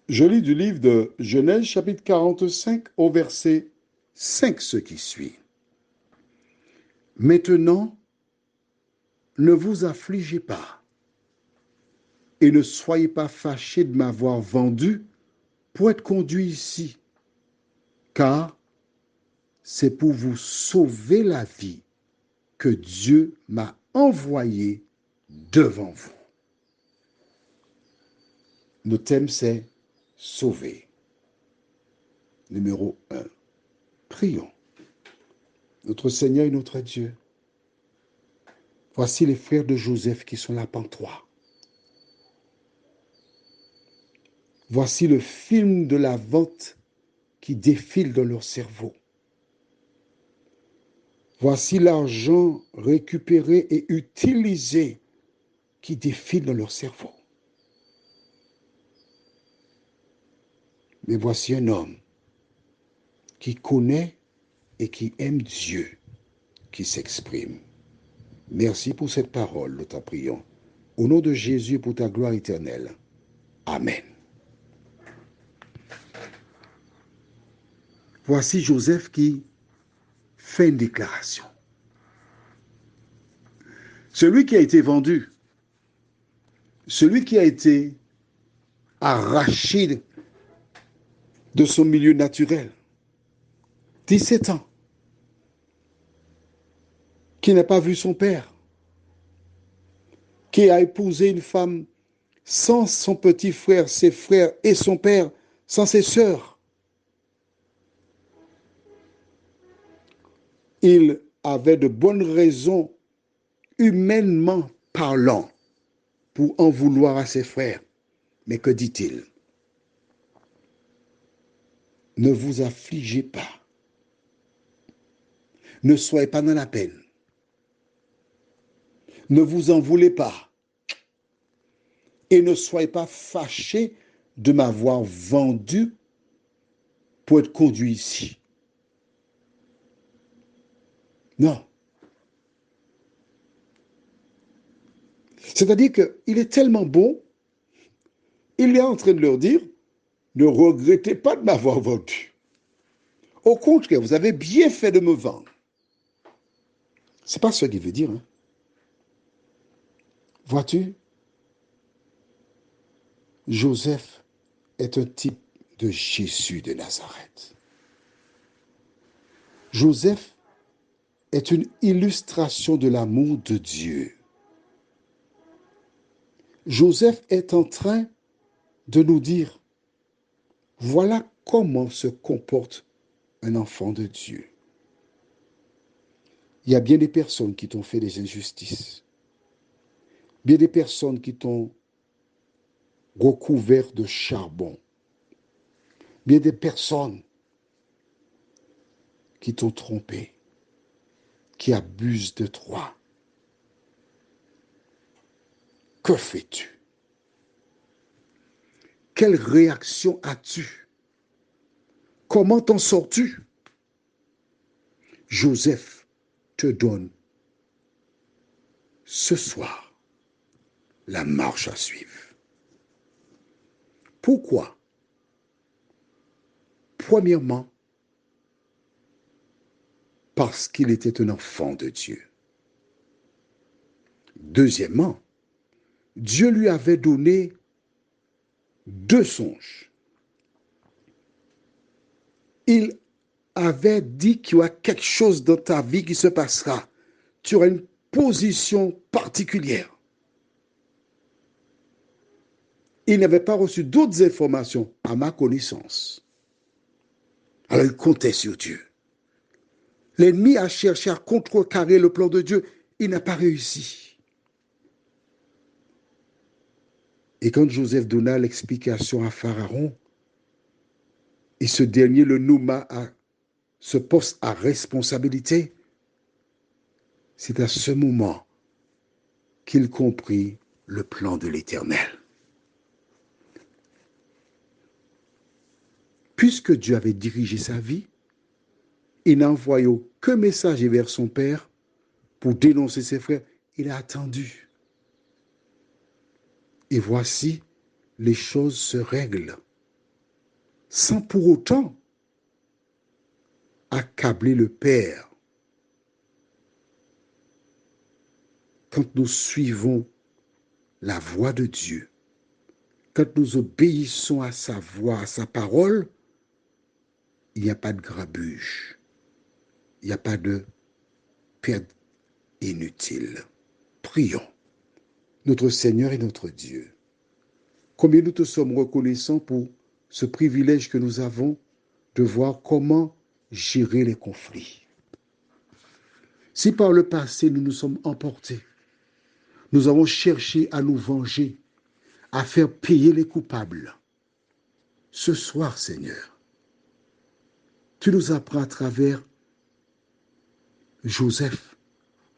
Je lis du livre de Genèse, chapitre 45, au verset 5, ce qui suit. Maintenant, ne vous affligez pas et ne soyez pas fâchés de m'avoir vendu pour être conduit ici, car c'est pour vous sauver la vie que Dieu m'a envoyé devant vous. Le thème, c'est sauver. Numéro 1. Prions. Notre Seigneur et notre Dieu, voici les frères de Joseph qui sont là pour toi. Voici le film de la vente qui défile dans leur cerveau. Voici l'argent récupéré et utilisé qui défile dans leur cerveau. Mais voici un homme qui connaît et qui aime Dieu, qui s'exprime. Merci pour cette parole, nous t'en prions. Au nom de Jésus, pour ta gloire éternelle. Amen. Voici Joseph qui fait une déclaration. Celui qui a été vendu, celui qui a été arraché de son milieu naturel, 17 ans, qui n'a pas vu son père, qui a épousé une femme sans son petit frère, ses frères et son père, sans ses sœurs. Il avait de bonnes raisons, humainement parlant, pour en vouloir à ses frères. Mais que dit-il? Ne vous affligez pas. Ne soyez pas dans la peine. Ne vous en voulez pas. Et ne soyez pas fâchés de m'avoir vendu pour être conduit ici. Non. C'est-à-dire qu'il est tellement bon, il est en train de leur dire, ne regrettez pas de m'avoir vendu. Au contraire, vous avez bien fait de me vendre. C'est pas ce qu'il veut dire. Hein. Vois-tu, Joseph est un type de Jésus de Nazareth. Joseph est une illustration de l'amour de Dieu. Joseph est en train de nous dire, voilà comment se comporte un enfant de Dieu. Il y a bien des personnes qui t'ont fait des injustices, bien des personnes qui t'ont recouvert de charbon, bien des personnes qui t'ont trompé, qui abusent de toi. Que fais-tu? Quelle réaction as-tu? Comment t'en sors-tu? Joseph te donne ce soir la marche à suivre. Pourquoi? Premièrement, parce qu'il était un enfant de Dieu. Deuxièmement, Dieu lui avait donné 2 songes. Il avait dit qu'il y aura quelque chose dans ta vie qui se passera. Tu auras une position particulière. Il n'avait pas reçu d'autres informations à ma connaissance. Alors il comptait sur Dieu. L'ennemi a cherché à contrecarrer le plan de Dieu. Il n'a pas réussi. Et quand Joseph donna l'explication à Pharaon, et ce dernier le nomma à ce poste à responsabilité, c'est à ce moment qu'il comprit le plan de l'Éternel. Puisque Dieu avait dirigé sa vie, il n'a envoyé aucun messager vers son père pour dénoncer ses frères. Il a attendu. Et voici, les choses se règlent. sans pour autant accabler le Père. Quand nous suivons la voix de Dieu, quand nous obéissons à sa voix, à sa parole, il n'y a pas de grabuge, il n'y a pas de perte inutile. Prions. Notre Seigneur et notre Dieu, combien nous te sommes reconnaissants pour ce privilège que nous avons de voir comment gérer les conflits. Si par le passé nous nous sommes emportés, nous avons cherché à nous venger, à faire payer les coupables, ce soir, Seigneur, tu nous apprends à travers Joseph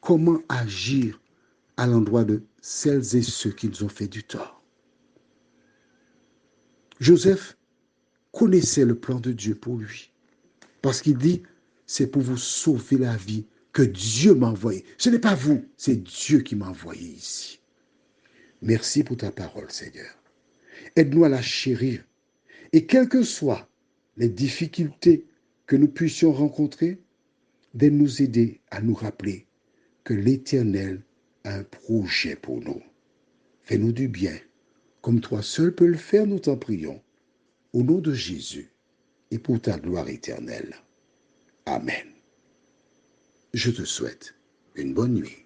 comment agir à l'endroit de celles et ceux qui nous ont fait du tort. Joseph connaissait le plan de Dieu pour lui, parce qu'il dit, c'est pour vous sauver la vie que Dieu m'a envoyé. Ce n'est pas vous, c'est Dieu qui m'a envoyé ici. Merci pour ta parole, Seigneur. Aide-nous à la chérir. Et quelles que soient les difficultés que nous puissions rencontrer, de nous aider à nous rappeler que l'Éternel a un projet pour nous. Fais-nous du bien, comme toi seul peux le faire, nous t'en prions. Au nom de Jésus et pour ta gloire éternelle. Amen. Je te souhaite une bonne nuit.